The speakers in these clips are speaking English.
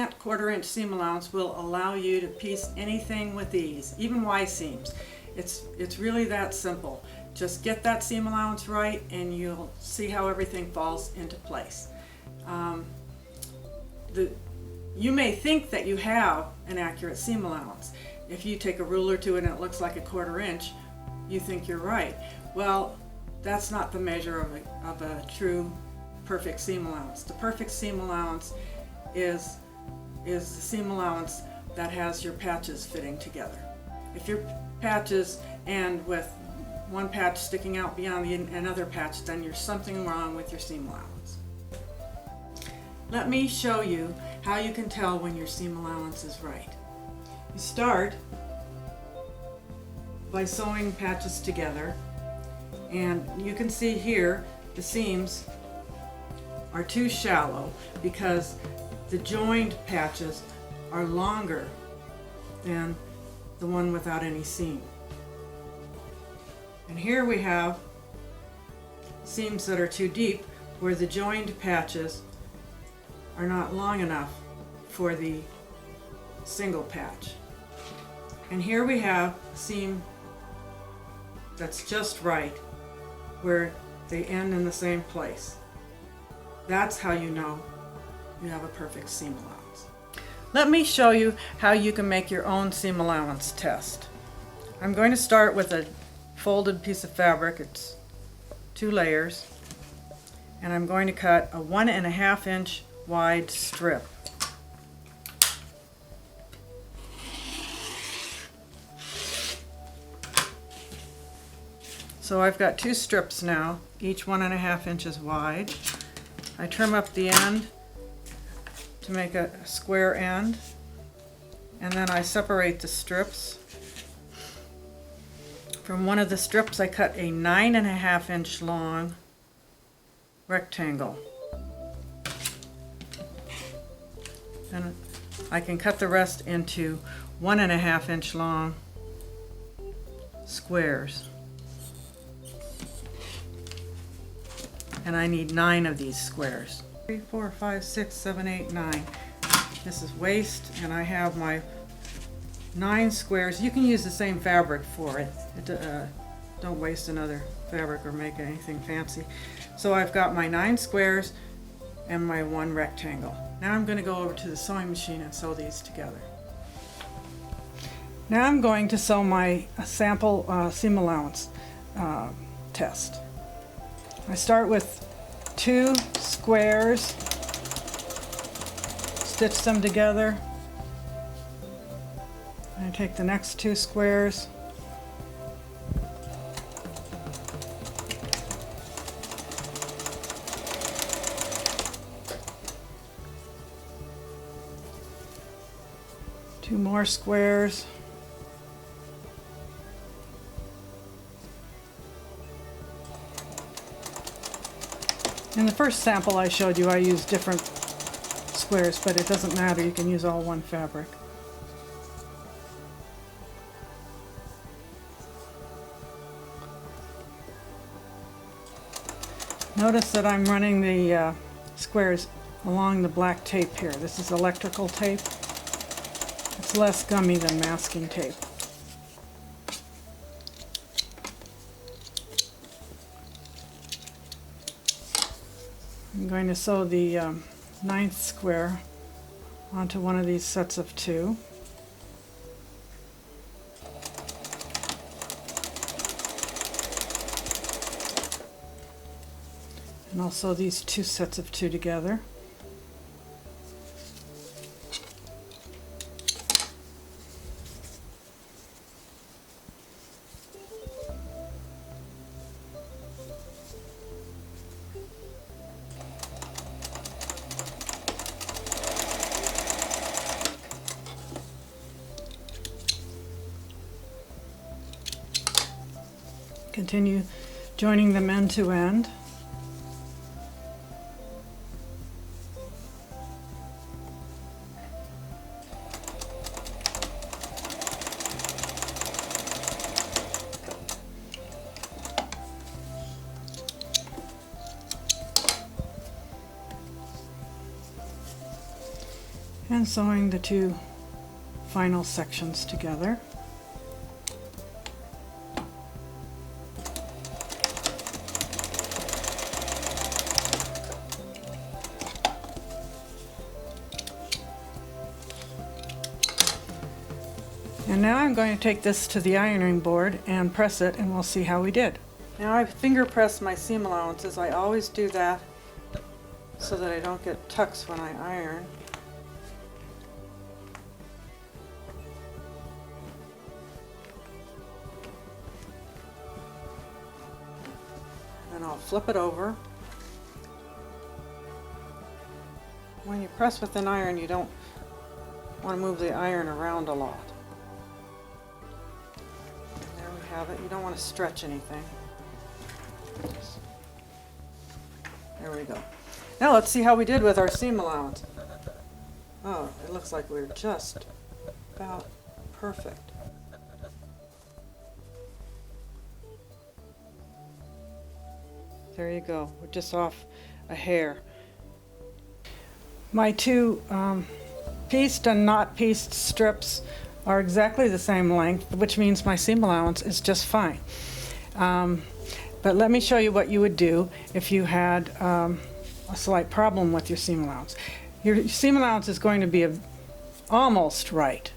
scant 1/4 inch seam allowance will allow you to piece anything with ease, even Y seams. It's really that simple. Just get that seam allowance right and you'll see how everything falls into place. You may think that you have an accurate seam allowance. If you take a ruler to it and it looks like a 1/4 inch, you think you're right. Well, that's not the measure of a true perfect seam allowance. The perfect seam allowance is the seam allowance that has your patches fitting together. If your patches end with one patch sticking out beyond another patch, then there's something wrong with your seam allowance. Let me show you how you can tell when your seam allowance is right. You start by sewing patches together, and you can see here the seams are too shallow because the joined patches are longer than the one without any seam. And here we have seams that are too deep where the joined patches are not long enough for the single patch. And here we have a seam that's just right where they end in the same place. That's how you know you have a perfect seam allowance. Let me show you how you can make your own seam allowance test. I'm going to start with a folded piece of fabric. It's 2 layers, and I'm going to cut a 1.5 inch wide strip. So I've got 2 strips now, each 1.5 inches wide. I trim up the end to make a square end, and then I separate the strips. From one of the strips I cut a 9.5 inch long rectangle. Then I can cut the rest into 1.5 inch long squares. And I need 9 of these squares. 3, 4, 5, 6, 7, 8, 9. This is waist, and I have my 9 squares. You can use the same fabric for it. Don't waste another fabric or make anything fancy. So I've got my 9 squares and my 1 rectangle. Now I'm going to go over to the sewing machine and sew these together. Now I'm going to sew my sample seam allowance test. I start with 2 squares, stitch them together. I take the next 2 squares, two more squares, in the first sample I showed you I used different squares, but it doesn't matter, you can use all one fabric. Notice that I'm running the squares along the black tape here. This is electrical tape. It's less gummy than masking tape. I'm going to sew the 9th square onto one of these sets of 2. And I'll sew these 2 sets of 2 together. Continue joining them end to end. And And sewing the two final sections together. And now I'm going to take this to the ironing board and press it, and we'll see how we did. Now I finger press my seam allowances. I always do that so that I don't get tucks when I iron. And I'll flip it over. When you press with an iron, you don't want to move the iron around a lot. There we have it. You don't want to stretch anything. There we go. Now let's see how we did with our seam allowance. Oh, it looks like we're just about perfect. There you go. We're just off a hair. My two pieced and not pieced strips are exactly the same length, which means my seam allowance is just fine. But let me show you what you would do if you had a slight problem with your seam allowance. Your seam allowance is going to be almost right.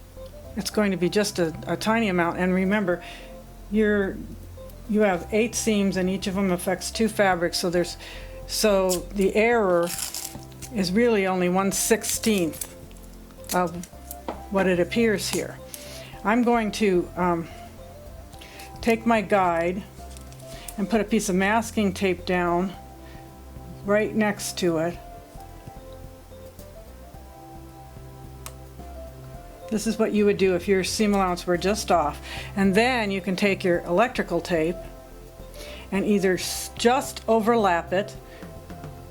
It's going to be just a tiny amount. And remember, you have 8 seams, and each of them affects 2 fabrics. So the error is really only 1/16 of what it appears here. I'm going to take my guide and put a piece of masking tape down right next to it. This is what you would do if your seam allowance were just off. And then you can take your electrical tape and either just overlap it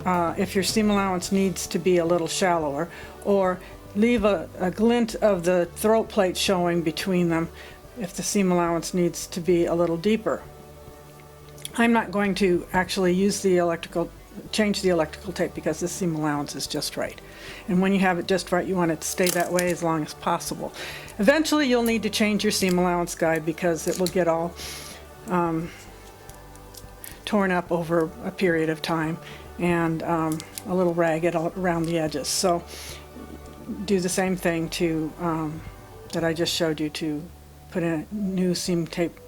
if your seam allowance needs to be a little shallower, or leave a glint of the throat plate showing between them if the seam allowance needs to be a little deeper. I'm not going to actually use change the electrical tape because the seam allowance is just right. And when you have it just right, you want it to stay that way as long as possible. Eventually you'll need to change your seam allowance guide because it will get all torn up over a period of time and a little ragged around the edges. So do the same thing that I just showed you, to put a new seam tape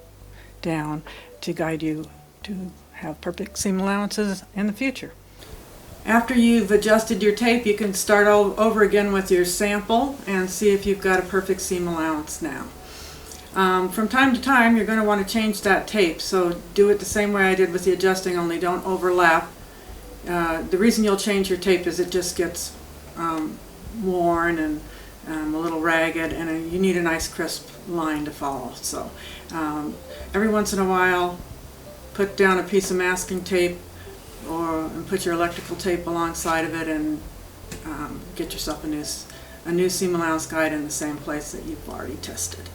down to guide you to have perfect seam allowances in the future. After you've adjusted your tape, you can start all over again with your sample and see if you've got a perfect seam allowance now. From time to time you're going to want to change that tape, so do it the same way I did with the adjusting, only don't overlap. The reason you'll change your tape is it just gets worn and a little ragged, and you need a nice crisp line to follow. So every once in a while put down a piece of masking tape and put your electrical tape alongside of it, and get yourself a new seam allowance guide in the same place that you've already tested.